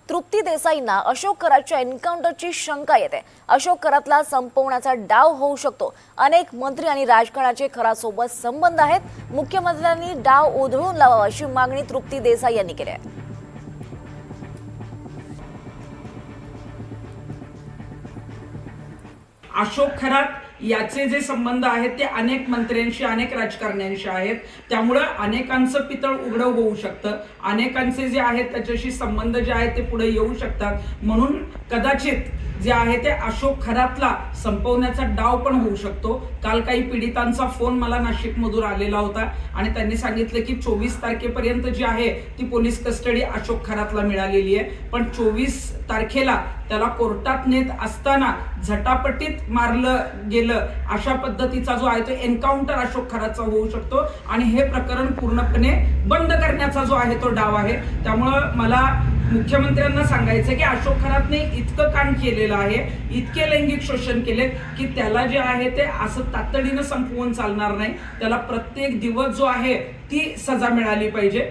तृप्ती देसाईंना अशोक कराडच्या एन्काउंटरची शंका येते। अशोक कराडला संपवण्याचा डाव होऊ शकतो। अनेक मंत्री आणि राजकारणाचे खरासोबत संबंध आहेत। मुख्यमंत्र्यांनी डाव उधळून लावावा अशी मागणी तृप्ती देसाई यांनी केली आहे। अशोक खरात याचे जे संबंध आहेत ते अनेक मंत्र्यांशी अनेक राजकारण्यांशी आहेत, त्यामुळे अनेकांचं पितळ उघडं होऊ शकतं, अनेकांचे जे आहेत त्याच्याशी संबंध जे आहेत ते पुढे येऊ शकतात। म्हणून कदाचित जे आहे ते अशोक खरातला संपवण्याचा डाव पण होऊ शकतो। काल काही पीडितांचा फोन मला नाशिकमधून आलेला होता आणि त्यांनी सांगितलं की 24 तारखेपर्यंत जी आहे ती पोलीस कस्टडी अशोक खरातला मिळालेली आहे, पण 24 तारखेला त्याला कोर्टात नेत असताना झटापटीत मारलं गेलं अशा पद्धतीचा जो आहे तो एन्काउंटर अशोक खरातचा होऊ शकतो आणि हे प्रकरण पूर्णपणे बंद करण्याचा जो आहे तो डाव आहे। त्यामुळं मला मुख्यमंत्र्यांना सांगायचं की अशोक खरातने इतकं काम केलेलं आहे, इतके लैंगिक शोषण केले की त्याला जे आहे ते असं तातडीनं संपवून चालणार नाही। त्याला प्रत्येक दिवस जो आहे ती सजा मिळाली पाहिजे